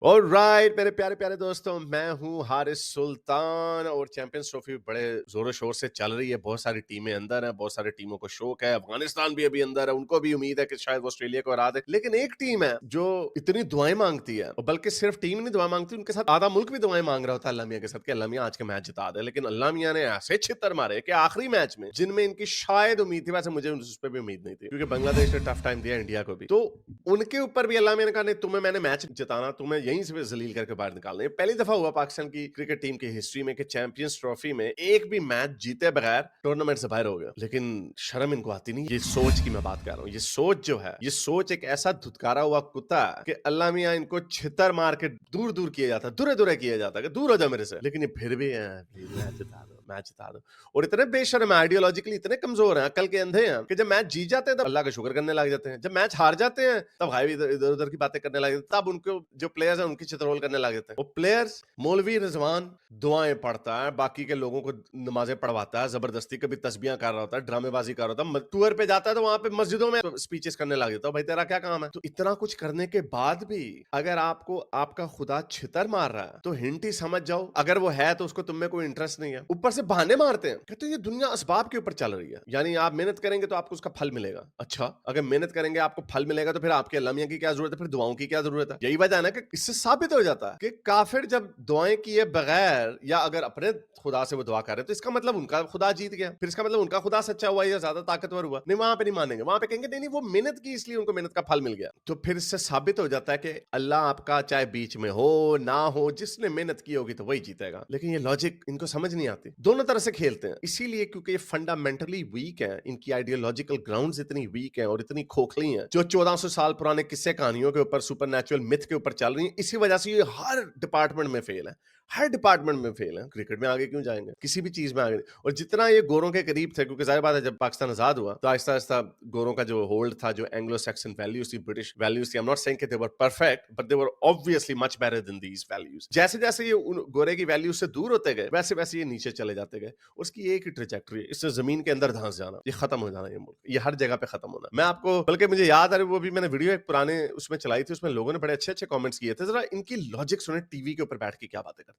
Alright मेरे प्यारे प्यारे दोस्तों, मैं हूं हारिस सुल्तान और चैंपियंस ट्रॉफी बड़े जोरों शोर से चल रही है। बहुत सारी टीमें अंदर हैं, बहुत सारी टीमों को शौक है। अफगानिस्तान भी अभी अंदर है, उनको भी उम्मीद है कि शायद वो ऑस्ट्रेलिया को हरा दे। लेकिन एक टीम है जो इतनी दुआएं मांगती है, और बल्कि सिर्फ टीम नहीं दुआ मांगती, उनके साथ आधा मुल्क भी दुआएं मांग रहा होता है अल्लाह मियां के साथ कि अल्लाह मियां आज के मैच जिता दे। लेकिन अल्लाह मियां ने ऐसे छितर मारे कि आखिरी मैच में, जिनमें इनकी शायद उम्मीद थी, वैसे मुझे उस पर भी उम्मीद नहीं थी क्योंकि बांग्लादेश ने टफ टाइम दिया इंडिया को भी, तो उनके ऊपर भी अल्लाह मियां ने कहा नहीं, तुम्हें मैंने मैच जिताना, तुम्हें यहीं से जलील करके बाहर निकालना है। पहली दफा हुआ पाकिस्तान की क्रिकेट टीम की हिस्ट्री में कि चैंपियंस ट्रॉफी में एक भी मैच जीते बगैर टूर्नामेंट से बाहर हो गया। लेकिन शर्म इनको आती नहीं। ये सोच की मैं बात कर रहा हूँ। ये सोच जो है, ये सोच एक ऐसा धुतकारा हुआ कुत्ता है कि अल्लाह मियां इनको छितर मार के दूर दूर किया जाता, दूरे दूरे किया जाता कि दूर हो जा मेरे से। लेकिन ये फिर भी है, प्लीज मैच जिता दो, मैच जिता दो। और इतने बेशर्म आइडियोलॉजिकली इतने कमजोर हैं, अकल के अंधे हैं कि जब मैच जीत जाते हैं तब अल्लाह का शुक्र करने लग जाते हैं, जब मैच हार जाते हैं तब भाई इधर उधर की बातें करने लगे, तब उनको जो प्लेयर्स हैं उनकी चित्रहोल करने लग जाते हैं। वो प्लेयर्स, मौलवी रिजवान दुआएं पढ़ता है, बाकी के लोगों को नमाजें पढ़वाता है, जबरदस्ती कभी तस्बियां कर रहा होता है, ड्रामेबाजी कर रहा होता है, टूर पे जाता है तो वहां पे मस्जिदों में स्पीचेस करने लग जाता है। भाई तेरा क्या काम है? तो इतना कुछ करने के बाद भी अगर आपको आपका खुदा छितर मार रहा है तो हिंट ही समझ जाओ, अगर वो है तो उसको तुम में कोई इंटरेस्ट नहीं है। ऊपर से बहाने मारते हैं, कहते हैं ये दुनिया असबाब के ऊपर चल रही है, यानी आप मेहनत करेंगे तो आपको उसका फल मिलेगा। अच्छा, अगर मेहनत करेंगे आपको फल मिलेगा तो फिर आपके अल्लाह मियां की क्या जरूरत है, फिर दुआओं की क्या जरूरत है? यही वजह है ना कि इससे साबित हो जाता है कि काफिर जब दुआएं किए बगैर या अगर अपने खुदा से वो दुआ कर रहे हैं तो इसका मतलब उनका खुदा जीत गया, फिर इसका मतलब उनका खुदा सच्चा हुआ या ज्यादा ताकतवर हुआ। नहीं, वहां पे नहीं मानेंगे, वहां पे कहेंगे नहीं नहीं वो मेहनत की इसलिए उनको मेहनत का फल मिल गया। तो फिर इससे साबित हो जाता है कि अल्लाह आपका चाहे बीच में हो ना हो, जिसने मेहनत की होगी तो वही जीतेगा। लेकिन ये लॉजिक इनको समझ नहीं आती, दोनों तरह से खेलते हैं। इसीलिए क्योंकि ये फंडामेंटली वीक है, इनकी आइडियोलॉजिकल ग्राउंड्स इतनी वीक है और इतनी खोखली है, जो 1400 साल पुराने किस्से कहानियों के ऊपर, सुपर मिथ के ऊपर चल रही है। इसी वजह से ये हर डिपार्टमेंट में फेल है, हर डिपार्टमेंट में फेल है। क्रिकेट में आगे क्यों जाएंगे, किसी भी चीज में आगे। और जितना ये गोरों के करीब थे, क्योंकि जाहिर बात है जब पाकिस्तान आजाद हुआ तो आहिस्ता आहिस्ता गोरों का जो होल्ड था, जो एंग्लो सैक्सन वैल्यूज थी, ब्रिटिश वैल्यूज थी, आई एम नॉट सेइंग कि they were perfect but they were obviously much better than these values. जैसे जैसे ये उन गोरे की वैल्यूज से दूर होते गए, वैसे वैसे ये नीचे चले जाते गए। उसकी एक ही ट्रेजेक्टरी है, इससे जमीन के अंदर धंस जाना, ये खत्म हो जाना, ये मुल्क, ये हर जगह पे खत्म होना। मैं आपको, बल्कि मुझे याद है वो भी मैंने वीडियो एक पुराने उसमें चलाई थी, उसमें लोगों ने बड़े अच्छे अच्छे कमेंट्स किए थे। जरा इनकी लॉजिक सुने, टीवी के ऊपर बैठ के क्या बातें करते हैं।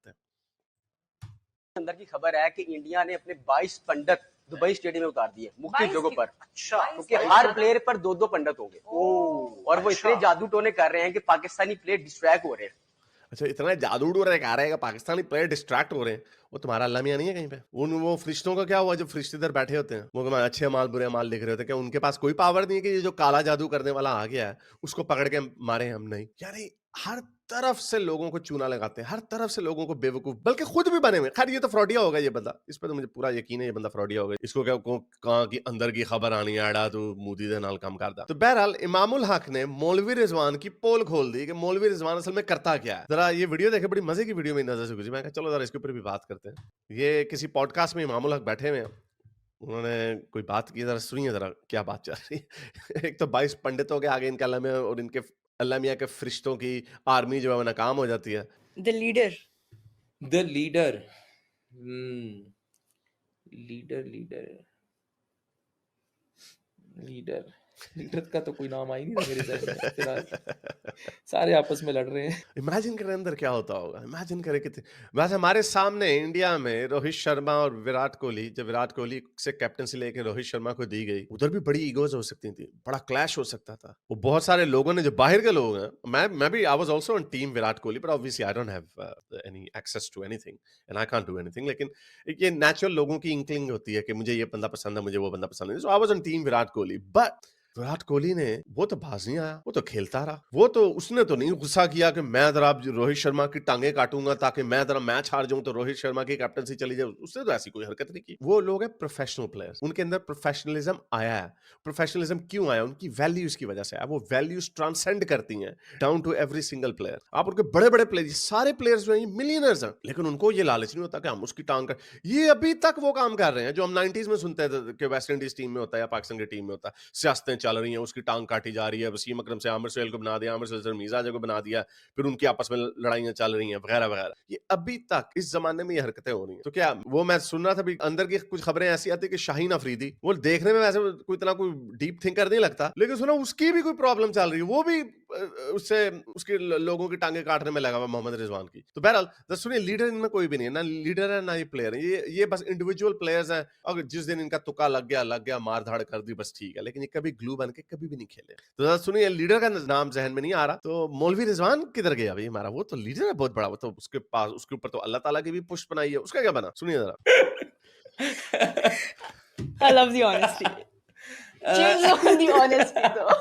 अंदर की खबर है कि इंडिया ने अपने 22 पंडित दुबई स्टेडियम में उतार दिए मुख्तलिफ जगहों पर। अच्छा, क्योंकि हर प्लेयर पर दो दो पंडित हो गए और वो इतने जादू टोने कर रहे हैं कि पाकिस्तानी प्लेयर डिस्ट्रैक्ट हो रहे हैं। अच्छा, इतना जादू उड़ रहा है कि पाकिस्तानी प्लेयर डिस्ट्रैक्ट हो रहे हैं। वो तुम्हारा अल्लाह मियां नहीं है कहीं पे? उन वो फरिश्तों का क्या हुआ जो फरिश्ते इधर बैठे होते हैं, वो अच्छे माल बुरे माल लिख रहे होते हैं? क्या उनके पास कोई पावर नहीं है कि ये जो काला जादू करने वाला आ गया है उसको पकड़ के मारे हम? नहीं यार, हर तरफ से लोगों को चूना लगाते हैं, हर तरफ से लोगों को बेवकूफ, बल्कि खुद भी बने हुए। खैर ये तो फ्रॉडिया होगा ये बंदा, इस पर तो मुझे पूरा यकीन है ये बंदा फ्रॉडिया होगा। इसको क्या कहाँ की अंदर की खबर आनी है, आड़ा तो मोदी दे नाल काम करदा। तो बहरहाल इमामुल हक ने मौलवी रिजवान की पोल खोल दी कि मौलवी रिजवान असल में करता क्या है। जरा ये वीडियो देखे, बड़ी मजे की वीडियो मेरी नजर से गुजरी। मैं कहा चलो जरा इसके ऊपर भी बात करते हैं। ये किसी पॉडकास्ट में इमामुल हक बैठे हुए हैं, उन्होंने कोई बात की, जरा सुनिए जरा क्या बात चल रही है। एक तो 22 पंडितों के आगे इनका अल्लाह मियां और इनके अल्लाह मियां के फरिश्तों की आर्मी जो है वो नाकाम हो जाती है। The leader. The leader. Leader leader का तो कोई नाम आ ही नहीं रहा मेरे ज़हन में फिलहाल। सारे आपस में लड़ रहे हैं। इमेजिन करें अंदर क्या होता होगा, इमेजिन करें कितने। वैसे हमारे सामने इंडिया में रोहित शर्मा और विराट कोहली, जब विराट कोहली से कैप्टनसी लेके रोहित शर्मा को दी गई, उधर भी बड़ी ईगोज हो सकती थी, बड़ा क्लैश हो सकता था। वो बहुत सारे लोगों ने, जो बाहर के लोग हैं, मैं भी I was also on team Virat Kohli, but obviously I don't have any access to anything and I can't do anything. लेकिन एक ये नेचुरल लोगों की इंक्लिंग होती है कि मुझे ये बंदा पसंद है, मुझे वो बंदा पसंद है। So I was on team Virat Kohli, but Virat Kohli ने, वो तो बाज नहीं आया, वो तो खेलता रहा। वो तो, उसने तो नहीं गुस्सा किया कि मैं जरा रोहित शर्मा की टांगे काटूंगा ताकि मैं जरा मैच हार जाऊं तो रोहित शर्मा की कैप्टनसी चली जाए। उसने तो ऐसी कोई हरकत नहीं की। वो लोग हैं प्रोफेशनल प्लेयर्स, उनके अंदर प्रोफेशनलिज्म आया है। प्रोफेशनलिज्म क्यों आया? उनकी वैल्यूज की वजह से आया। वो वैल्यूज ट्रांसेंड करती हैं down to every single player. आप उनके बड़े बड़े प्लेयर, सारे प्लेयर्स जो हैं मिलियनर्स हैं, लेकिन उनको ये लालच नहीं होता कि हम उसकी टांग कर। ये अभी तक वो काम कर रहे हैं जो हम 90s में सुनते थे कि वेस्ट इंडीज टीम में होता है या पाकिस्तान की टीम में होता है, सियासतें चल रही हैं, उसकी टांग काटी जा रही है, वसीम अकरम से आमिर सुहेल को बना दिया, आमिर सुहेल से मीज़ा को बना दिया, फिर उनकी आपस में लड़ाइयां चल रही हैं वगैरह वगैरह। ये अभी तक इस जमाने में ये हरकतें हो रही हैं। तो क्या वो मैं सुन रहा था भी अंदर की कुछ खबरें ऐसी आती है कि शाहीन अफरीदी, वो देखने में वैसे कोई इतना कोई डीप थिंकर नहीं लगता, लेकिन सुना उसकी भी कोई प्रॉब्लम चल रही है, वो भी उससे उसके लोगों की टांगे काटने में लगा हुआ मोहम्मद रिजवान की। तो बहरहाल सुनिए, लीडर इनमें कोई भी नहीं है, ना लीडर है ना ये प्लेयर है, ये बस इंडिविजुअल प्लेयर्स हैं। अगर जिस दिन इनका तुक्का लग गया मार धाड़ कर दी बस ठीक है, लेकिन ये कभी ग्लू बन के कभी भी नहीं खेले। तो सुनिए, लीडर का नाम जहन में नहीं आ रहा, तो मौलवी रिजवान किधर गया भाई हमारा? वो तो लीडर है बहुत बड़ा, वो तो उसके पास उसके ऊपर तो अल्लाह ताला की भी पुष्प बनाई है, उसका क्या बना? सुनिए जरा। I love the honesty. Chill on the honesty though.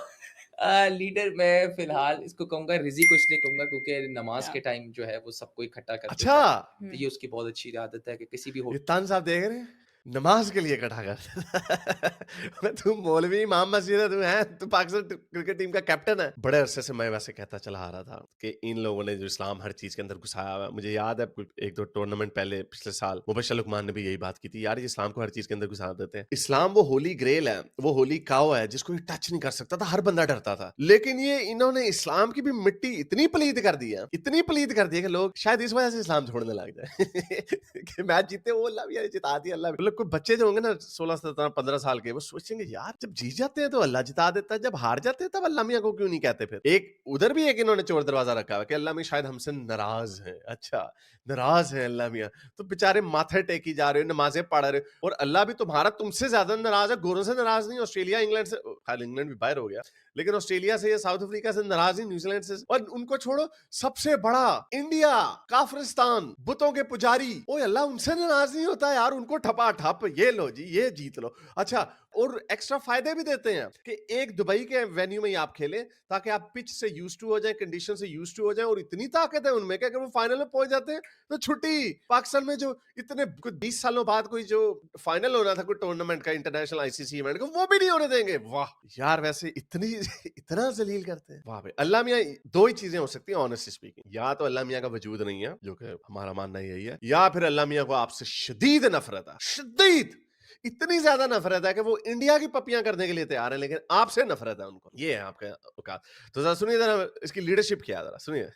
Leader मैं फिलहाल इसको कहूंगा, रिजी को इसलिए कहूंगा क्योंकि नमाज Yeah. के टाइम जो है वो सबको इकट्ठा कर अच्छा, देता है। तो ये उसकी बहुत अच्छी आदत है कि किसी भी ये होटल तान साहब देख रहे हैं, नमाज के लिए इकट्ठा कर। तू मौलवी इमाम मस्जिद है, तू है, तू पाकिस्तान क्रिकेट टीम का कैप्टन है। बड़े अरसे से मैं वैसे कहता चला आ रहा था कि इन लोगों ने जो इस्लाम हर चीज के अंदर घुसाया हुआ है। मुझे याद है एक दो टूर्नामेंट पहले पिछले साल मुबशर लुकमान ने भी यही बात की थी, यार ये इस्लाम को हर चीज के अंदर घुसा देते हैं। इस्लाम वो होली ग्रेल है, वो होली काव है जिसको ये टच नहीं कर सकता था, हर बंदा डरता था। लेकिन ये इन्होंने इस्लाम की भी मिट्टी इतनी पलीद कर दी है, इतनी पलीद कर दी है कि लोग शायद इस वजह से इस्लाम छोड़ने लग जाए। कि मैच जीते वो अल्लाह भी जिता दिया, अल्लाह मतलब कोई बच्चे जो होंगे ना 16 17 15 साल के, वो सोचेंगे यार जब जीत जाते हैं तो अल्लाह जिता देता है, जब हार जाते हैं तब अल्लाह मियां को क्यों नहीं कहते? फिर एक उधर भी एक इन्होंने चोर दरवाजा रखा है कि अल्लाह मियां शायद हमसे नाराज है। अच्छा, नाराज है अल्लाह मियां, तो बेचारे माथे टेकी जा रहे हो, नमाजें पढ़ रहे हो, और अल्लाह भी तुम्हारा तुमसे ज्यादा नाराज है, गोरों से नाराज नहीं। ऑस्ट्रेलिया इंग्लैंड से, खाली इंग्लैंड भी बाहर हो गया, लेकिन ऑस्ट्रेलिया से या साउथ अफ्रीका से नाराज नहीं, न्यूजीलैंड से। और उनको छोड़ो, सबसे बड़ा इंडिया, काफरिस्तान, बुतों के पुजारी, ओ अल्लाह उनसे नाराज नहीं होता यार, उनको ठपा ठप, ये लो जी, ये जीत लो। अच्छा, और एक्स्ट्रा फायदे भी देते हैं कि एक दुबई के वेन्यू में ही आप खेलें ताकि आप पिच से यूज्ड टू हो जाएं, कंडीशन से यूज्ड टू हो जाएं, और इतनी ताकत है उनमें कि अगर वो फाइनल में पहुंच जाते हैं तो छुट्टी। पाकिस्तान में जो इतने कुछ 20 सालों बाद कोई जो फाइनल होना था कोई टूर्नामेंट का, इंटरनेशनल आईसीसी इवेंट का, वो भी नहीं होने देंगे। वाह यार, वैसे इतनी इतना जलील करते हैं। वाह भाई, अल्लाह मियां, दो ही चीजें हो सकती हैं ऑनेस्टली स्पीकिंग, या तो अल्लाह मियां का वजूद नहीं है, जो कि हमारा मानना यही है, या फिर अल्लाह मियां को आपसे शदीद नफरत है, शदीद, इतनी ज्यादा नफरत है कि वो इंडिया की पपियां करने के लिए तैयार है, लेकिन आपसे नफरत है उनको। ये है आपका औकात। तो जरा सुनिए, जरा इसकी लीडरशिप क्या है, जरा सुनिए।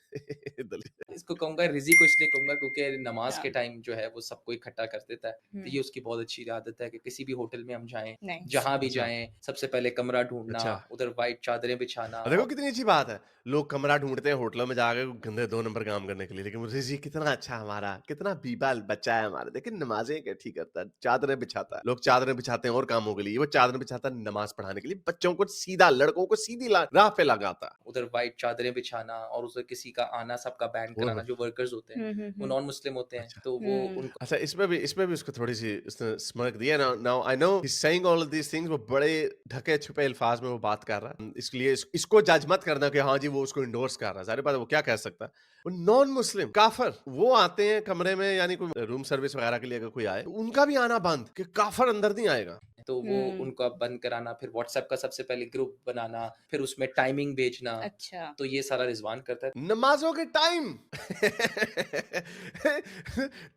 इसको कहूंगा, रिजी को इसलिए कहूंगा क्योंकि नमाज के Yeah. टाइम जो है वो सबको इकट्ठा कर देता है। तो ये उसकी बहुत अच्छी आदत है कि किसी भी होटल में हम जाएं, Nice. जहां भी अच्छा। जाएं, सबसे पहले कमरा ढूंढना, अच्छा। उधर वाइट चादरें बिछाना। देखो कितनी अच्छी बात है, लोग कमरा ढूंढते हैं होटलों में जाकर गंदे 2 नंबर काम करने के लिए, लेकिन रिजी कितना अच्छा, हमारा कितना बीबा बच्चा है हमारा, देखिए नमाजें कैठी करता है, चादरें बिछाता है। लोग चादरें बिछाते हैं और कामों के लिए, वो चादरें बिछाता है नमाज पढ़ाने के लिए, बच्चों को सीधा, लड़कों को सीधी राह पे लगाता है। उधर वाइट चादरें बिछाना और उधर किसी का आना सबका बैन कराना, जो वर्कर्स होते हैं वो नॉन मुस्लिम होते हैं, अच्छा। तो वो उनको अच्छा, इसमें भी उसको थोड़ी सी उसने स्मर्क दिया ना। Now I know he is saying all of these things, वो बड़े ढके छुपे अल्फाज में वो बात कर रहा है, इसलिए इसको जज मत करना कि हाँ जी वो उसको इंडोर्स कर रहा है। सारी बात वो क्या कह सकता है, वो नॉन मुस्लिम काफर, वो आते हैं कमरे में, यानी कोई रूम सर्विस वगैरह के लिए अगर कोई आए, उनका भी आना बंद, कि काफर अंदर नहीं आएगा। तो वो उनको अब बंद कराना, फिर व्हाट्सएप का सबसे पहले ग्रुप बनाना, फिर उसमें टाइमिंग भेजना। अच्छा। तो ये सारा रिजवान करता है। नमाजों के टाइम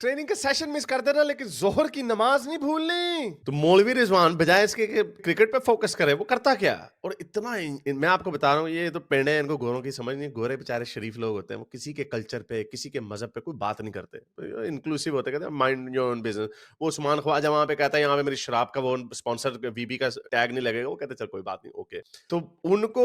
ट्रेनिंग का सेशन मिस कर देना, लेकिन जोहर की नमाज नहीं भूलनी। तो मौलवी रिजवान बजाय इसके कि क्रिकेट पे फोकस करे, वो करता क्या? और इतना मैं आपको बता रहा हूँ, ये तो पेड़े हैं, इनको गोरों की समझ नहीं। गोरे बेचारे शरीफ लोग होते हैं, वो किसी के कल्चर पे, किसी के मजहब पे कोई बात नहीं करते, इंक्लूसिव होते, कहते हैं माइंड योर ओन बिजनेस। वो उस्मान ख्वाजा वहां पे कहता है यहाँ पे मेरी शराब का वो स्पॉन्सर वीबी का टैग नहीं लगेगा, वो कहते चल कोई बात नहीं, ओके। तो उनको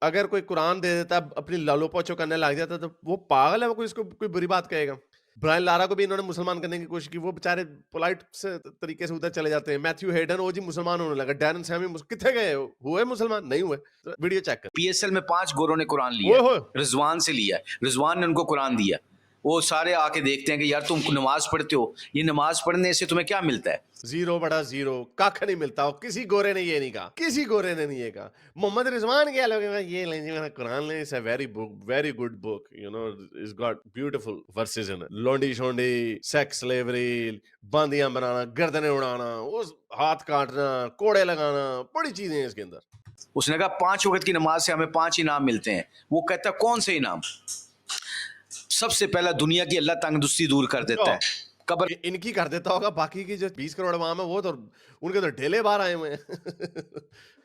अगर कोई कुरान दे देता, अपनी लालो पोछो करने लग जाता, तो वो पागल है, वो कोई इसको कोई बुरी बात कहेगा? ब्रायन लारा को भी इन्होंने मुसलमान करने की कोशिश की, वो बेचारे पोलाइट से तरीके से उधर चले जाते हैं। मैथ्यू हेडन ओ जी मुसलमान होने लगा, डैरन सैमी कितने गए, हुए मुसलमान? नहीं हुए। तो वीडियो चेक कर। पीएसएल में 5 गोरों ने कुरान लिया ओए होए। रिजवान से लिया है, रिजवान ने उनको कुरान दिया। वो सारे आके देखते हैं कि यार तुम नमाज पढ़ते हो, ये नमाज पढ़ने से तुम्हें क्या मिलता है? 0/0 कख नहीं मिलता हो। किसी गोरे ने ये नहीं कहा, किसी गोरे ने नहीं ये कहा। मोहम्मद रिजवान क्या लोग ये लेंगे मेरा कुरान ले, it's a very good book, you know, it's got beautiful verses in it. लोंडी शोंडी, सेक्स स्लेवरी, बांदियां बनाना, गर्दनें उड़ाना, उस हाथ काटना, कोड़े लगाना, बड़ी चीजें हैं इसके अंदर। उसने कहा 5 वक्त की नमाज से हमें 5 इनाम मिलते हैं। वो कहता है कौन से इनाम? सबसे पहला दुनिया की अल्लाह तंगदुस्ती दूर कर देता है, कब्र इनकी कर देता होगा, बाकी की जो 20 करोड़ अवाम है वो तो उनके तो ढेले बाहर आए हुए हैं।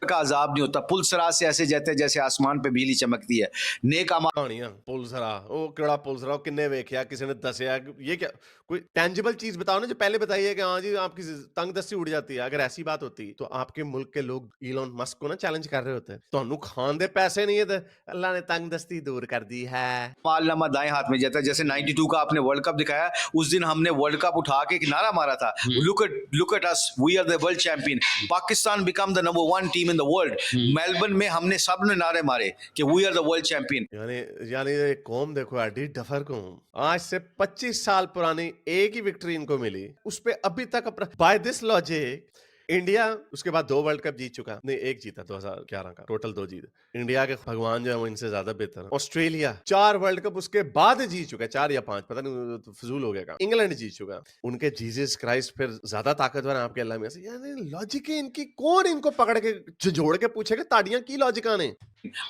का अजाब नहीं होता। पुलसराज से ऐसे जाते हैं जैसे आसमान पे बिजली चमकती है। नेक अमाल कहानियां पुलसरा, ओ केड़ा पुलसरा, किन्ने वेख्या, किसी ने दसिया, ये क्या कोई टेंजिबल चीज बताओ ना जो पहले बताइए कि हाँ जी आपकी तंग दस्ती उड़ जाती है। अगर ऐसी बात होती तो आपके मुल्क के लोग इलॉन मस्क को ना चैलेंज कर रहे होते। तो खान दे पैसे नहीं है तो अल्लाह ने तंग दस्ती दूर कर दी है। मालनामा दाएं हाथ में जाता है। जैसे 92 का आपने वर्ल्ड कप दिखाया, उस दिन हमने वर्ल्ड कप उठा के एक नारा मारा था, look at us, we are the world champion, Pakistan become the number 1 team in the world. Melbourne में हमने सबने नारे मारे कि we are the world champion. यानी ये कौम देखो, एडी डफर कौम, आज से 25 साल पुरानी एक ही विक्ट्री इनको मिली, उस पे अभी तक अपना बाय दिस लॉजिक इंडिया उसके बाद 2 वर्ल्ड कप जीत चुका, नहीं 1 जीता 2011 का, टोटल 2 जीत। इंडिया के भगवान जो है वो इनसे ज्यादा बेहतर है। ऑस्ट्रेलिया 4 वर्ल्ड कप उसके बाद जीत चुका है, 4 या 5 पता नहीं, तो फजूल हो गया। इंग्लैंड जीत चुका, उनके जीसस क्राइस्ट फिर ज्यादा ताकतवर है आपके अल्लाह में से। यानी लॉजिक है इनकी, कौन इनको पकड़ के जोड़ के पूछेगा ताड़ियां की लॉजिक आने।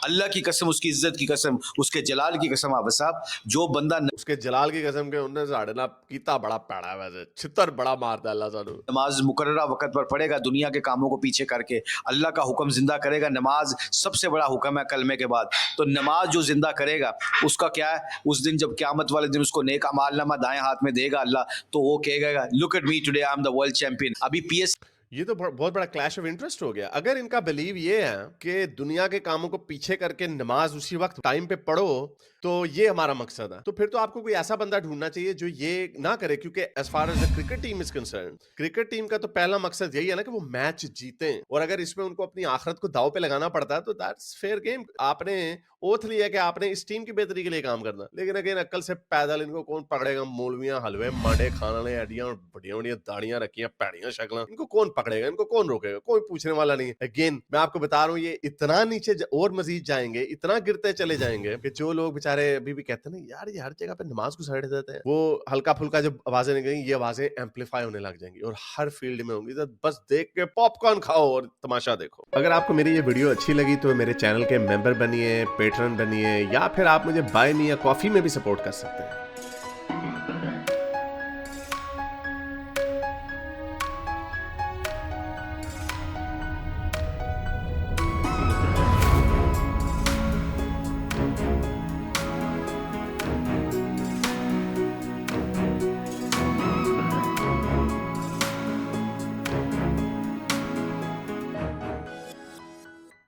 अल्लाह की कसम, उसकी इज्जत की कसम, उसके जलाल की कसम, आप साहब जो बंदा उसके जलाल की कसम के उन्होंने साढ़े ना कीता बड़ा पैड़ा है, वैसे छितर बड़ा मारता अल्लाह सानू। नमाज मुकर्ररा वक्त पर पढ़ेगा, दुनिया के कामों को पीछे करके अल्लाह का हुक्म जिंदा करेगा। नमाज सबसे बड़ा हुक्म है कलमे के बाद। तो नमाज जो जिंदा करेगा उसका क्या है, उस दिन जब क़यामत वाले दिन उसको नेक अमालनामा दाएं हाथ में देगा अल्लाह, तो वो कहेगा look at me today, I am the world champion. अभी पीएस ये तो बहुत बड़ा क्लैश ऑफ इंटरेस्ट हो गया। अगर इनका बिलीव ये है कि दुनिया के कामों को पीछे करके नमाज उसी वक्त टाइम पे पढ़ो तो ये हमारा मकसद है, तो फिर तो आपको कोई ऐसा बंदा ढूंढना चाहिए जो ये ना करे। क्योंकि as far as the cricket team is concerned, cricket team का तो पहला मकसद यही है ना कि वो मैच जीते, और अगर इसमें उनको अपनी आखिरत को दाव पे लगाना पड़ता है तो दैट्स फेयर गेम। आपने ओथ लिया कि आपने इस टीम की बेहतरी के लिए काम करना, लेकिन अगेन अक्ल से पैदल इनको कौन पकड़ेगा। मौलवियां हलवे मांडे खाने वाले, अडियां बढ़िया बढ़िया दाढ़ियां रखियां, पैड़ियां शक्लां, इनको कौन पकड़ेगा, इनको कौन रोकेगा, कोई पूछने वाला नहीं है। अगेन मैं आपको बता रहा हूँ ये इतना नीचे और मजीद जाएंगे, इतना गिरते चले जाएंगे कि जो लोग बेचारे अभी भी कहते हैं ना यार ये हर जगह पे नमाज को साइड देते हैं, वो हल्का फुल्का जब आवाजें निकलेंगी ये आवाजें एम्पलीफाई होने लग जाएंगी और हर फील्ड में होंगी। तो बस देख के पॉपकॉर्न खाओ और तमाशा देखो। अगर आपको मेरी ये वीडियो अच्छी लगी तो मेरे चैनल के मेंबर बनिए, पेट्रन बनिए, या फिर आप मुझे बाय मी या कॉफी में भी सपोर्ट कर सकते हैं।